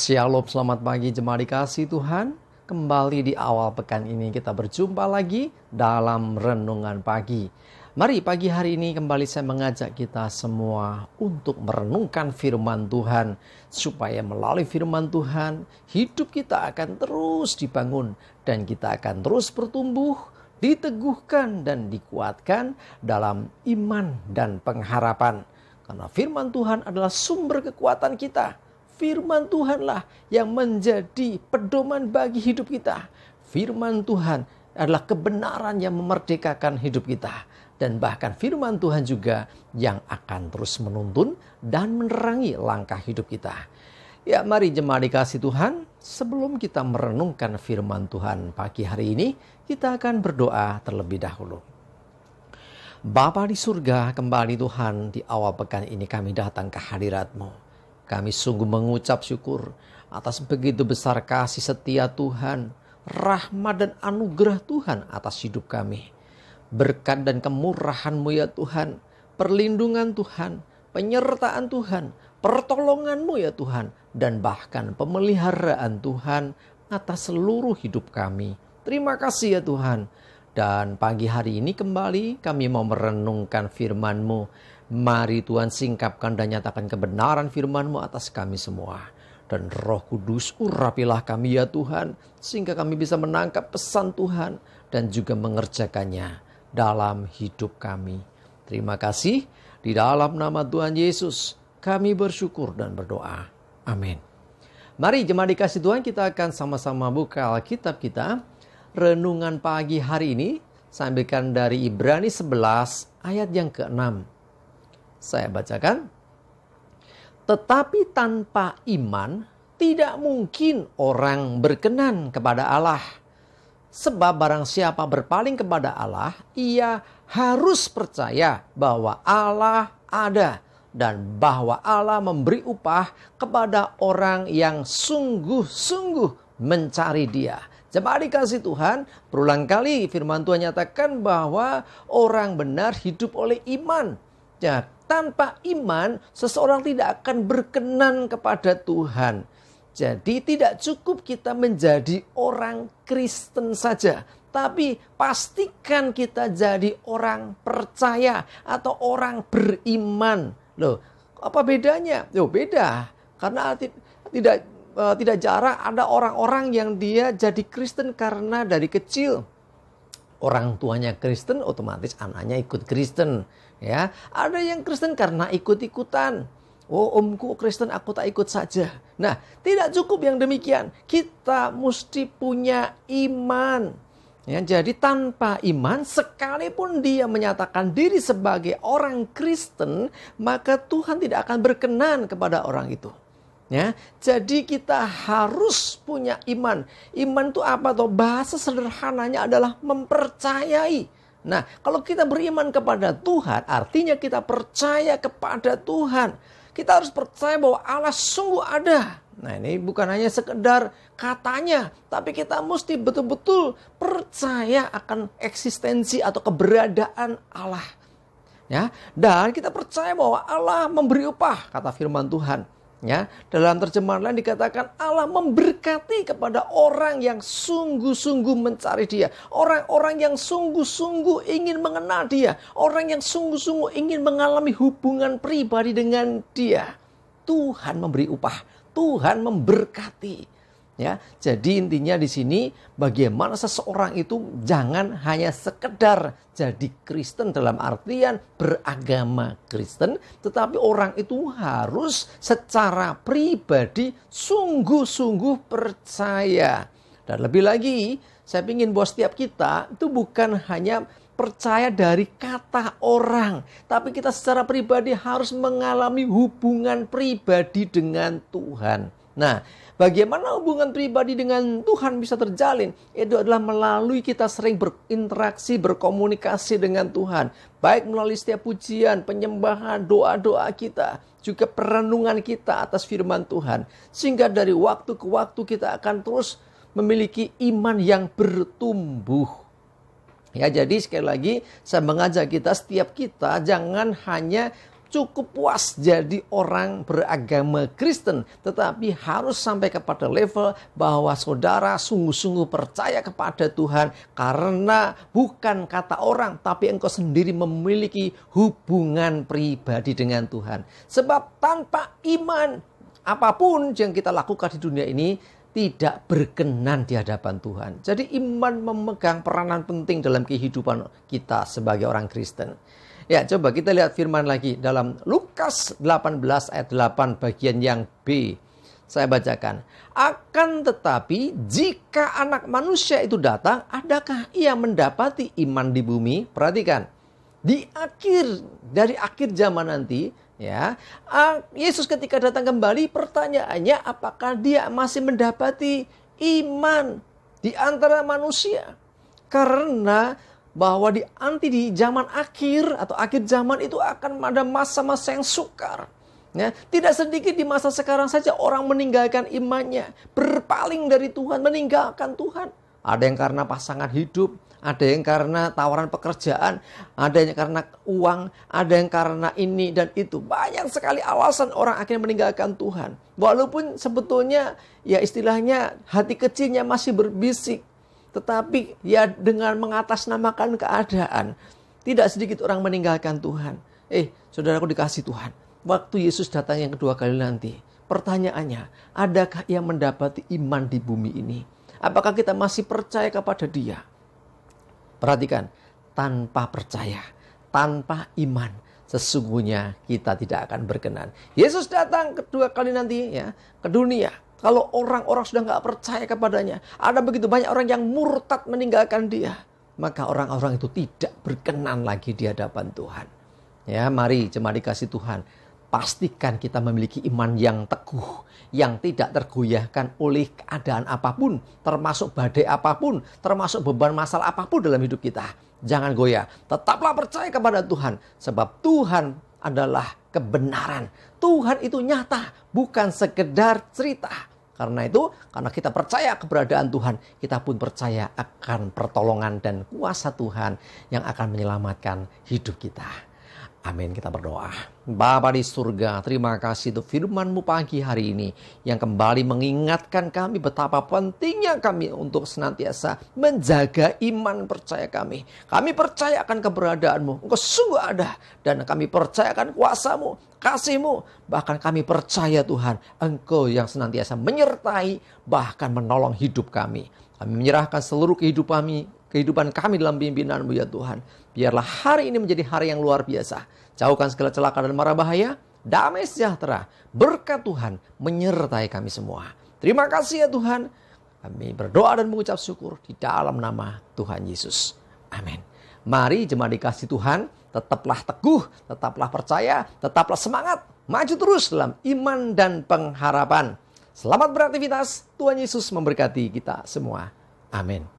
Shalom, selamat pagi jemaat dikasih Tuhan. Kembali di awal pekan ini kita berjumpa lagi dalam renungan pagi. Mari pagi hari ini kembali saya mengajak kita semua untuk merenungkan firman Tuhan. Supaya melalui firman Tuhan hidup kita akan terus dibangun dan kita akan terus bertumbuh, diteguhkan dan dikuatkan dalam iman dan pengharapan. Karena firman Tuhan adalah sumber kekuatan kita. Firman Tuhanlah yang menjadi pedoman bagi hidup kita. Firman Tuhan adalah kebenaran yang memerdekakan hidup kita. Dan bahkan firman Tuhan juga yang akan terus menuntun dan menerangi langkah hidup kita. Ya, mari jemaat dikasih Tuhan, sebelum kita merenungkan firman Tuhan pagi hari ini, kita akan berdoa terlebih dahulu. Bapa di surga, kembali Tuhan, di awal pekan ini kami datang ke hadirat-Mu. Kami sungguh mengucap syukur atas begitu besar kasih setia Tuhan, rahmat dan anugerah Tuhan atas hidup kami. Berkat dan kemurahan-Mu ya Tuhan, perlindungan Tuhan, penyertaan Tuhan, pertolongan-Mu ya Tuhan, dan bahkan pemeliharaan Tuhan atas seluruh hidup kami. Terima kasih ya Tuhan. Dan pagi hari ini kembali kami mau merenungkan firman-Mu. Mari Tuhan singkapkan dan nyatakan kebenaran firman-Mu atas kami semua. Dan Roh Kudus urapilah kami ya Tuhan, sehingga kami bisa menangkap pesan Tuhan dan juga mengerjakannya dalam hidup kami. Terima kasih, di dalam nama Tuhan Yesus kami bersyukur dan berdoa. Amin. Mari jemaat dikasih Tuhan, kita akan sama-sama buka Alkitab kita. Renungan pagi hari ini saya ambilkan dari Ibrani 11 ayat yang ke-6. Saya bacakan. Tetapi tanpa iman tidak mungkin orang berkenan kepada Allah. Sebab barang siapa berpaling kepada Allah, ia harus percaya bahwa Allah ada dan bahwa Allah memberi upah kepada orang yang sungguh-sungguh mencari Dia. Jemaat dikasih Tuhan, berulang kali firman Tuhan nyatakan bahwa orang benar hidup oleh iman. Ya, tanpa iman, seseorang tidak akan berkenan kepada Tuhan. Jadi tidak cukup kita menjadi orang Kristen saja. Tapi pastikan kita jadi orang percaya atau orang beriman. Loh, apa bedanya? Loh, beda. Karena tidak jarang ada orang-orang yang dia jadi Kristen karena dari kecil orang tuanya Kristen, otomatis anaknya ikut Kristen. Ya, ada yang Kristen karena ikut-ikutan. Oh, omku Kristen, aku tak ikut saja. Nah, tidak cukup yang demikian. Kita mesti punya iman. Ya, jadi tanpa iman, sekalipun dia menyatakan diri sebagai orang Kristen, maka Tuhan tidak akan berkenan kepada orang itu. Ya, jadi kita harus punya iman. Iman itu apa toh? Bahasa sederhananya adalah mempercayai. Nah, kalau kita beriman kepada Tuhan, artinya kita percaya kepada Tuhan. Kita harus percaya bahwa Allah sungguh ada. Nah, ini bukan hanya sekedar katanya, tapi kita mesti betul-betul percaya akan eksistensi atau keberadaan Allah. Ya, dan kita percaya bahwa Allah memberi upah, kata firman Tuhan. Ya, dalam terjemahan lain dikatakan Allah memberkati kepada orang yang sungguh-sungguh mencari Dia. Orang-orang yang sungguh-sungguh ingin mengenal Dia. Orang yang sungguh-sungguh ingin mengalami hubungan pribadi dengan Dia. Tuhan memberi upah. Tuhan memberkati. Ya, jadi intinya di sini bagaimana seseorang itu jangan hanya sekedar jadi Kristen dalam artian beragama Kristen, tetapi orang itu harus secara pribadi sungguh-sungguh percaya. Dan lebih lagi, saya ingin bahwa setiap kita itu bukan hanya percaya dari kata orang, tapi kita secara pribadi harus mengalami hubungan pribadi dengan Tuhan. Nah, bagaimana hubungan pribadi dengan Tuhan bisa terjalin? Itu adalah melalui kita sering berinteraksi, berkomunikasi dengan Tuhan. Baik melalui setiap pujian, penyembahan, doa-doa kita. Juga perenungan kita atas firman Tuhan. Sehingga dari waktu ke waktu kita akan terus memiliki iman yang bertumbuh. Ya, jadi sekali lagi saya mengajak kita, setiap kita jangan hanya cukup puas jadi orang beragama Kristen, tetapi harus sampai kepada level bahwa saudara sungguh-sungguh percaya kepada Tuhan karena bukan kata orang, tapi engkau sendiri memiliki hubungan pribadi dengan Tuhan. Sebab tanpa iman, apapun yang kita lakukan di dunia ini tidak berkenan di hadapan Tuhan. Jadi iman memegang peranan penting dalam kehidupan kita sebagai orang Kristen. Ya, coba kita lihat firman lagi dalam Lukas 18 ayat 8 bagian yang B. Saya bacakan. Akan tetapi jika anak manusia itu datang, adakah ia mendapati iman di bumi? Perhatikan. Dari akhir zaman nanti, ya, Yesus ketika datang kembali, pertanyaannya apakah dia masih mendapati iman di antara manusia? Karena bahwa di zaman akhir atau akhir zaman itu akan ada masa-masa yang sukar. Ya, tidak sedikit di masa sekarang saja orang meninggalkan imannya, berpaling dari Tuhan, meninggalkan Tuhan. Ada yang karena pasangan hidup, ada yang karena tawaran pekerjaan, ada yang karena uang, ada yang karena ini dan itu. Banyak sekali alasan orang akhirnya meninggalkan Tuhan. Walaupun sebetulnya ya istilahnya hati kecilnya masih berbisik. Tetapi ya dengan mengatasnamakan keadaan, tidak sedikit orang meninggalkan Tuhan. Saudaraku dikasih Tuhan, waktu Yesus datang yang kedua kali nanti, pertanyaannya, adakah ia mendapati iman di bumi ini? Apakah kita masih percaya kepada Dia? Perhatikan, tanpa percaya, tanpa iman, sesungguhnya kita tidak akan berkenan. Yesus datang kedua kali nanti ya ke dunia. Kalau orang-orang sudah nggak percaya kepadanya, ada begitu banyak orang yang murtad meninggalkan Dia, maka orang-orang itu tidak berkenan lagi di hadapan Tuhan. Ya, mari jemaat dikasih Tuhan, pastikan kita memiliki iman yang teguh, yang tidak tergoyahkan oleh keadaan apapun, termasuk badai apapun, termasuk beban masalah apapun dalam hidup kita. Jangan goyah, tetaplah percaya kepada Tuhan, sebab Tuhan adalah kebenaran. Tuhan itu nyata, bukan sekedar cerita. Karena itu, karena kita percaya keberadaan Tuhan, kita pun percaya akan pertolongan dan kuasa Tuhan yang akan menyelamatkan hidup kita. Amin, kita berdoa. Bapa di surga, terima kasih untuk firman-Mu pagi hari ini yang kembali mengingatkan kami betapa pentingnya kami untuk senantiasa menjaga iman percaya kami. Kami percaya akan keberadaan-Mu, Engkau sungguh ada, dan kami percaya akan kuasa-Mu, kasih-Mu. Bahkan kami percaya Tuhan, Engkau yang senantiasa menyertai, bahkan menolong hidup kami. Kami menyerahkan seluruh kehidupan kami dalam pimpinan-Mu ya Tuhan. Biarlah hari ini menjadi hari yang luar biasa. Jauhkan segala celaka dan mara bahaya. Damai sejahtera, berkat Tuhan menyertai kami semua. Terima kasih ya Tuhan. Kami berdoa dan mengucap syukur di dalam nama Tuhan Yesus. Amin. Mari jemaat dikasih Tuhan, tetaplah teguh, tetaplah percaya, tetaplah semangat. Maju terus dalam iman dan pengharapan. Selamat beraktivitas. Tuhan Yesus memberkati kita semua. Amin.